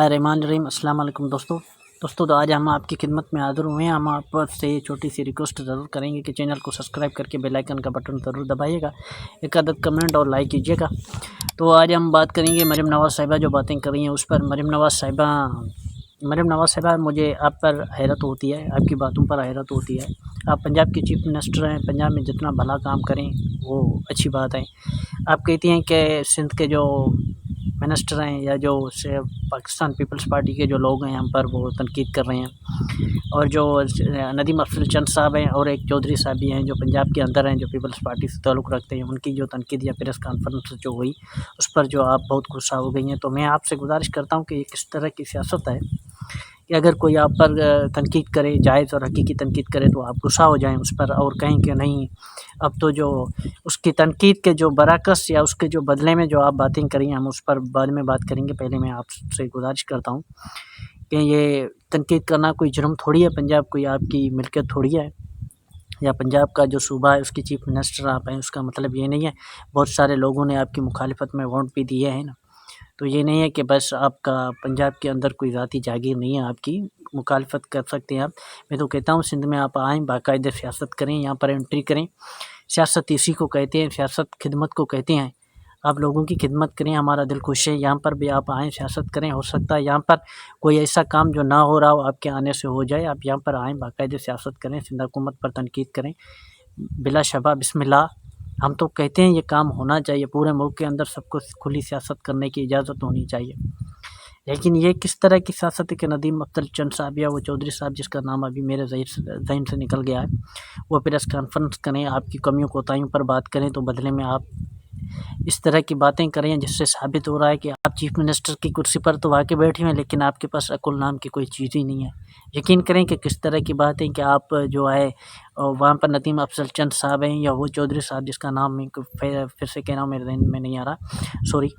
रहमान रहीम। अस्सलाम वालेकुम दोस्तों तो आज हम आपकी खिदमत में हाज़िर हुए हैं। हम आप से छोटी सी रिक्वेस्ट ज़रूर करेंगे कि चैनल को सब्सक्राइब करके बेल आइकन का बटन ज़रूर दबाइएगा, एक आदत कमेंट और लाइक कीजिएगा। तो आज हम बात करेंगे मरीम नवाज़ साहिबा जो बातें कर रही हैं उस पर। मरीम नवाज़ साहिबा मुझे आप पर हैरत होती है, आपकी बातों पर हैरत होती है। आप पंजाब की चीफ मिनिस्टर हैं, पंजाब में जितना भला काम करें वो अच्छी बात है। आप कहती हैं कि सिंध के जो मिनिस्टर हैं या जो से पाकिस्तान पीपल्स पार्टी के जो लोग हैं हम पर वो तनकीद कर रहे हैं, और जो नदीम अफजल चंद साहब हैं और एक चौधरी साहब भी हैं जो पंजाब के अंदर हैं, जो पीपल्स पार्टी से ताल्लुक़ रखते हैं, उनकी जो तनकीद या प्रेस कॉन्फ्रेंस जो हुई उस पर जो आप बहुत गुस्सा हो गई हैं। तो मैं आपसे गुजारिश करता हूँ कि ये किस तरह की सियासत है कि अगर कोई आप पर तनकीद करे, जायज़ और हकीकी तनकीद करे, तो आप गुस्सा हो जाएँ उस पर और कहें कि नहीं, अब तो जो उसकी तनकीद के जो बरअक्स या उसके जो बदले में जो आप बातें करी हम उस पर बाद में बात करेंगे। पहले मैं आपसे गुजारिश करता हूँ कि ये तनकीद करना कोई जुर्म थोड़ी है, पंजाब कोई आपकी मिल्कियत थोड़ी है, या पंजाब का जो सूबा है उसकी चीफ मिनिस्टर आप हैं, उसका मतलब ये नहीं है। बहुत सारे लोगों ने आपकी मुखालिफत में वोट भी दिए हैं ना, तो ये नहीं है कि बस आपका पंजाब के अंदर कोई ज़ाती जागीर नहीं है, आपकी मुखालिफत कर सकते हैं आप। मैं तो कहता हूँ सिंध में आप आएँ, बाकायदे सियासत करें, यहाँ पर एंट्री करें। सियासत इसी को कहते हैं, सियासत खिदमत को कहते हैं। आप लोगों की खिदमत करें, हमारा दिल खुश है। यहाँ पर भी आप आएँ, सियासत करें। हो सकता है यहाँ पर कोई ऐसा काम जो ना हो रहा हो आपके आने से हो जाए। आप यहाँ पर आएँ, बाकायदे सियासत करें, सिंध हुकूमत पर तनकीद करें बिला शबा बिस्मिल्लाह। हम तो कहते हैं ये काम होना चाहिए, पूरे मुल्क के अंदर सबको खुली सियासत करने की इजाज़त होनी चाहिए। लेकिन ये किस तरह की सियासत है कि नदीम अफजल चंद साहब या वो चौधरी साहब जिसका नाम अभी मेरे ज़हन से निकल गया है, वो प्रेस कॉन्फ्रेंस करें, आपकी कमियों कोताहियों पर बात करें, तो बदले में आप इस तरह की बातें करें जिससे साबित हो रहा है कि आप चीफ मिनिस्टर की कुर्सी पर तो आके बैठे हैं, लेकिन आपके पास अकुल नाम की कोई चीज़ ही नहीं है। यकीन करें कि किस तरह की बात है कि आप जो है वहाँ पर नदीम अफजल चंद साहब हैं या वो चौधरी साहब जिसका नाम मैं फिर से कह रहा हूँ, मेरे ज़हन में नहीं आ रहा, सॉरी।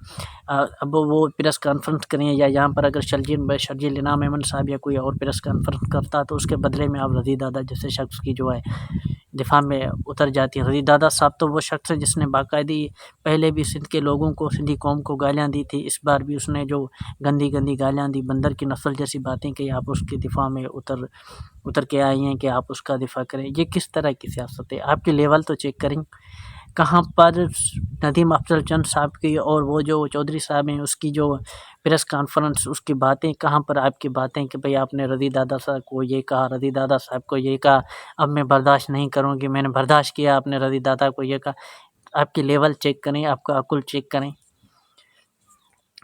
अब वो प्रेस कॉन्फ्रेंस करें, या यहाँ पर अगर शर्जील इनाम अहमद साहब या कोई और प्रेस कॉन्फ्रेंस करता तो उसके बदले में आप रज़ी दादा जैसे शख्स की जो है दिफा में उतर जाती है। रज़ी दादा साहब तो वो शख्स है जिसने बाकायदी पहले भी सिंध के लोगों को, सिंधी कौम को गालियाँ दी थी। इस बार भी उसने जो गंदी गालियाँ दी, बंदर की नस्ल जैसी बातें कही, आप उसके दिफा में उतर के आई हैं कि आप उसका दिफा करें। ये किस तरह की सियासत है? आपकी लेवल तो चेक करें। कहाँ पर नदीम अफजल चंद साहब की और वो जो चौधरी साहब हैं उसकी जो प्रेस कॉन्फ्रेंस, उसकी बातें, कहाँ पर आपकी बातें कि भाई आपने रज़ी दादा साहब को ये कहा, रज़ी दादा साहब को ये कहा, अब मैं बर्दाश्त नहीं करूँगी, मैंने बर्दाश्त किया, आपने रज़ी दादा को ये कहा। आपकी लेवल चेक करें, आपका अकुल चेक करें।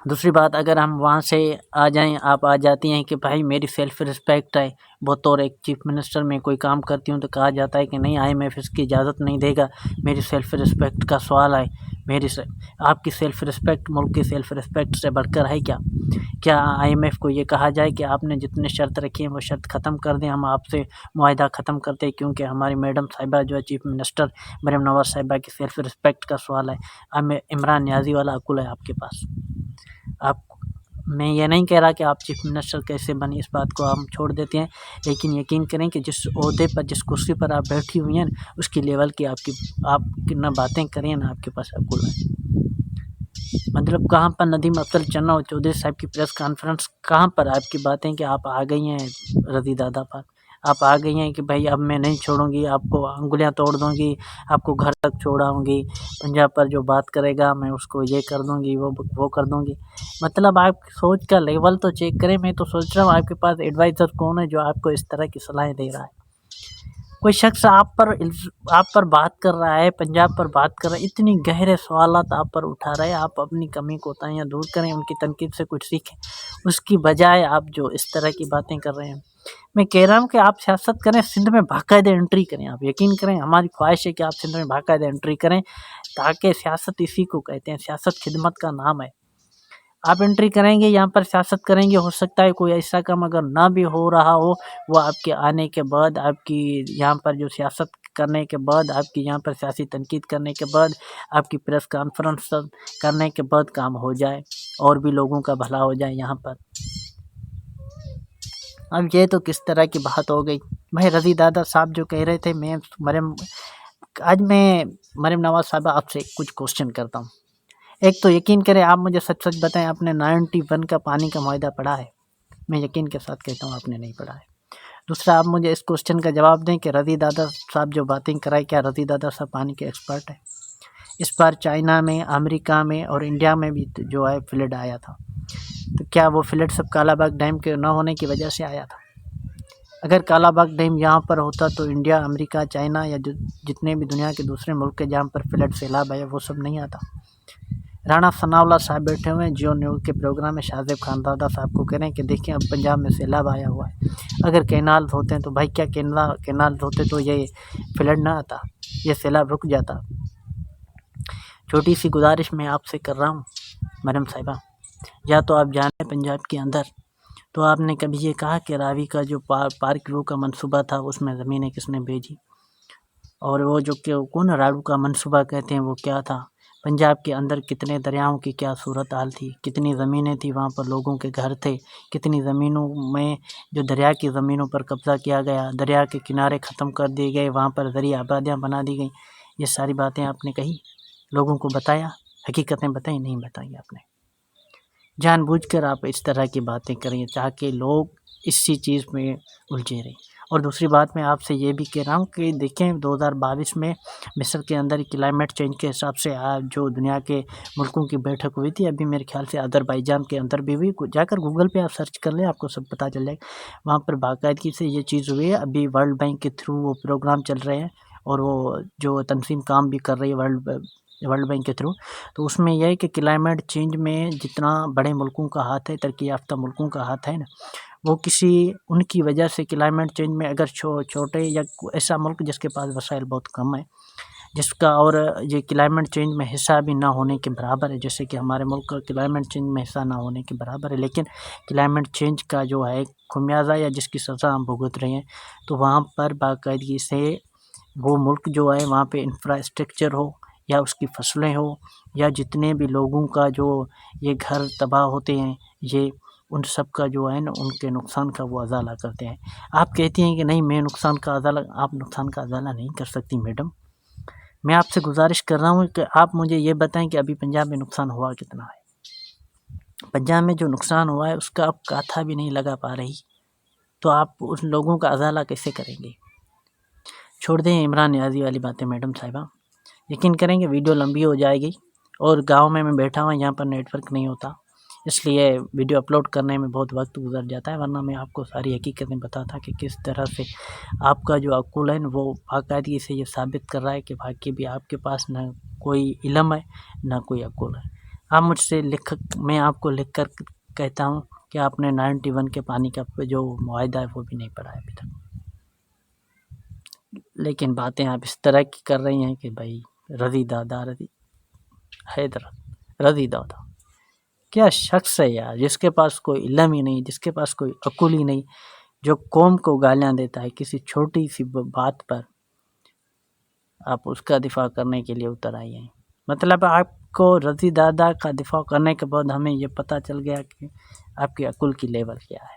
दूसरी बात, अगर हम वहाँ से आ जाएँ, आप आ जाती हैं कि भाई मेरी सेल्फ़ रिस्पेक्ट है, बतौर एक चीफ मिनिस्टर में कोई काम करती हूँ तो कहा जाता है कि नहीं IMF इसकी इजाज़त नहीं देगा, मेरी सेल्फ़ रिस्पेक्ट का सवाल है। आपकी सेल्फ़ रिस्पेक्ट मुल्क की सेल्फ़ रिस्पेक्ट से बढ़कर है क्या? क्या IMF को ये कहा जाए कि आपने जितने शर्त रखी हैं वो शर्त ख़त्म कर दें, हम आपसे मुआहदा ख़त्म करते हैं, क्योंकि हमारी मैडम साहिबा जो है चीफ मिनिस्टर मरीम नवाज़ साहिबा की सेल्फ़ रिस्पेक्ट का सवाल है। हमें इमरान नियाज़ी वाला अकुल है आपके पास। मैं ये नहीं कह रहा कि आप चीफ मिनिस्टर कैसे बने, इस बात को हम छोड़ देते हैं, लेकिन यकीन करें कि जिस ओहदे पर, जिस कुर्सी पर आप बैठी हुई हैं उसकी लेवल की आप ना बातें करें ना आपके पास अकुल है। मतलब कहाँ पर नदीम अफजल चन्ना और चौधरी साहब की प्रेस कॉन्फ्रेंस, कहाँ पर आपकी बातें कि आप आ गई हैं रज़ी दादा पर, आप आ गई हैं कि भाई अब मैं नहीं छोड़ूंगी, आपको अंगुलियां तोड़ दूंगी, आपको घर तक छोड़ाऊंगी, पंजाब पर जो बात करेगा मैं उसको ये कर दूंगी, वो कर दूंगी। मतलब आप सोच का लेवल तो चेक करें। मैं तो सोच रहा हूँ आपके पास एडवाइज़र कौन है जो आपको इस तरह की सलाहें दे रहा है? कोई शख्स आप पर बात कर रहा है, पंजाब पर बात कर रहा है, इतनी गहरे सवालात आप पर उठा रहा है। आप अपनी कमी कोताहियां दूर करें, उनकी तनकीद से कुछ सीखें, उसकी बजाय आप जो इस तरह की बातें कर रहे हैं। मैं कह रहा हूँ कि आप सियासत करें, सिंध में बाकायदे एंट्री करें। आप यकीन करें, हमारी ख्वाहिश है कि आप सिंध में बाकायदे एंट्री करें, ताकि सियासत इसी को कहते हैं, सियासत खिदमत का नाम है। आप एंट्री करेंगे, यहाँ पर सियासत करेंगे, हो सकता है कोई ऐसा काम अगर ना भी हो रहा हो, वो आपके आने के बाद, आपकी यहाँ पर जो सियासत करने के बाद, आपकी यहाँ पर सियासी तनकीद करने के बाद, आपकी प्रेस कॉन्फ्रेंस करने के बाद काम हो जाए और भी लोगों का भला हो जाए यहाँ पर। अब ये तो किस तरह की बात हो गई भाई? रज़ी दादा साहब जो कह रहे थे, आज मैं मरीम नवाज़ साहबा आपसे कुछ क्वेश्चन करता हूँ। ایک تو یقین کریں، آپ مجھے سچ سچ بتائیں، آپ نے 91 کا پانی کا معاہدہ پڑھا ہے؟ میں یقین کے ساتھ کہتا ہوں آپ نے نہیں پڑھا ہے۔ دوسرا، آپ مجھے اس کوسچن کا جواب دیں کہ رضی دادا صاحب جو باتیں کرائے، کیا رضی دادا صاحب پانی کے ایکسپرٹ ہیں؟ اس بار چائنا میں، امریکہ میں اور انڈیا میں بھی جو ہے فلڈ آیا تھا، تو کیا وہ فلڈ سب کالا باغ ڈیم کے نہ ہونے کی وجہ سے آیا تھا؟ اگر کالا باغ ڈیم یہاں پر ہوتا تو انڈیا، امریکہ، چائنا یا جتنے بھی دنیا کے دوسرے ملک کے جہاں پر فلڈ سیلاب آیا وہ سب نہیں آتا۔ رانا ثناء اللہ صاحب بیٹھے ہوئے ہیں جیو نیوز کے پروگرام میں، شاہزیب خانزادہ صاحب کو کہہ رہے ہیں کہ دیکھیں اب پنجاب میں سیلاب آیا ہوا ہے، اگر کینالز ہوتے ہیں تو بھائی کیا کینالز ہوتے تو یہ فلڈ نہ آتا، یہ سیلاب رک جاتا۔ چھوٹی سی گزارش میں آپ سے کر رہا ہوں میڈم صاحبہ، یا تو آپ جانیں پنجاب کے اندر تو آپ نے کبھی یہ کہا کہ راوی کا جو پارک ویو کا منصوبہ تھا اس میں زمینیں کس نے بھیجی؟ اور وہ جو کہ کون راڑو کا منصوبہ کہتے ہیں وہ کیا تھا؟ پنجاب کے اندر کتنے دریاؤں کی کیا صورتحال تھی، کتنی زمینیں تھیں وہاں پر، لوگوں کے گھر تھے، کتنی زمینوں میں جو دریا کی زمینوں پر قبضہ کیا گیا، دریا کے کنارے ختم کر دیے گئے، وہاں پر زرعی آبادیاں بنا دی گئیں، یہ ساری باتیں آپ نے کہی، لوگوں کو بتایا، حقیقتیں بتائیں؟ نہیں بتائی آپ نے۔ جان بوجھ کر آپ اس طرح کی باتیں کریں تاکہ لوگ اسی چیز میں الجھے رہیں۔ اور دوسری بات میں آپ سے یہ بھی کہہ رہا ہوں کہ دیکھیں 2022 میں مصر کے اندر کلائمیٹ چینج کے حساب سے جو دنیا کے ملکوں کی بیٹھک ہوئی تھی، ابھی میرے خیال سے آذربائیجان کے اندر بھی ہوئی، جا کر گوگل پہ آپ سرچ کر لیں، آپ کو سب پتہ چل جائے گا، وہاں پر باقاعدگی سے یہ چیز ہوئی ہے۔ ابھی ورلڈ بینک کے تھرو وہ پروگرام چل رہے ہیں اور وہ جو تنظیم کام بھی کر رہی ہے ورلڈ بینک کے تھرو، تو اس میں یہ ہے کہ کلائمیٹ چینج میں جتنا بڑے ملکوں کا ہاتھ ہے، ترقی یافتہ ملکوں کا ہاتھ ہے نا، وہ کسی ان کی وجہ سے کلائمیٹ چینج میں اگر چھوٹے یا ایسا ملک جس کے پاس وسائل بہت کم ہے، جس کا اور یہ کلائمیٹ چینج میں حصہ بھی نہ ہونے کے برابر ہے، جیسے کہ ہمارے ملک کا کلائمیٹ چینج میں حصہ نہ ہونے کے برابر ہے، لیکن کلائمیٹ چینج کا جو ہے خمیازہ یا جس کی سزا ہم بھگت رہے ہیں، تو وہاں پر باقاعدگی سے وہ ملک جو ہے وہاں پہ انفراسٹرکچر ہو یا اس کی فصلیں ہو یا جتنے بھی لوگوں کا جو یہ گھر تباہ ہوتے ہیں، یہ ان سب کا جو ہے نا ان کے نقصان کا وہ ازالہ کرتے ہیں۔ آپ کہتی ہیں کہ نہیں میں نقصان کا ازالہ، آپ نقصان کا ازالہ نہیں کر سکتی میڈم۔ میں آپ سے گزارش کر رہا ہوں کہ آپ مجھے یہ بتائیں کہ ابھی پنجاب میں نقصان ہوا کتنا ہے؟ پنجاب میں جو نقصان ہوا ہے اس کا آپ کاتھا بھی نہیں لگا پا رہی، تو آپ ان لوگوں کا ازالہ کیسے کریں گے؟ چھوڑ دیں عمران نیازی والی باتیں میڈم صاحبہ، یقین کریں کہ ویڈیو لمبی ہو جائے گی، اور گاؤں میں بیٹھا ہوں یہاں پر نیٹ ورک نہیں ہوتا، اس لیے ویڈیو اپلوڈ کرنے میں بہت وقت گزر جاتا ہے، ورنہ میں آپ کو ساری حقیقتیں بتاتا کہ کس طرح سے آپ کا جو عقول ہے وہ باقاعدگی سے یہ ثابت کر رہا ہے کہ واقعی بھی آپ کے پاس نہ کوئی علم ہے نہ کوئی عقول ہے۔ آپ مجھ سے میں آپ کو لکھ کر کہتا ہوں کہ آپ نے 91 کے پانی کا جو معاہدہ ہے وہ بھی نہیں پڑھا ہے ابھی تک، لیکن باتیں آپ اس طرح کی کر رہی ہیں کہ بھائی رضی دادا رضی دادا کیا شخص ہے یار، جس کے پاس کوئی علم ہی نہیں، جس کے پاس کوئی عقل ہی نہیں، جو قوم کو گالیاں دیتا ہے کسی چھوٹی سی بات پر، آپ اس کا دفاع کرنے کے لیے اتر آئی ہیں۔ مطلب آپ کو رضی دادا کا دفاع کرنے کے بعد ہمیں یہ پتہ چل گیا کہ آپ کی عقل کی لیول کیا ہے۔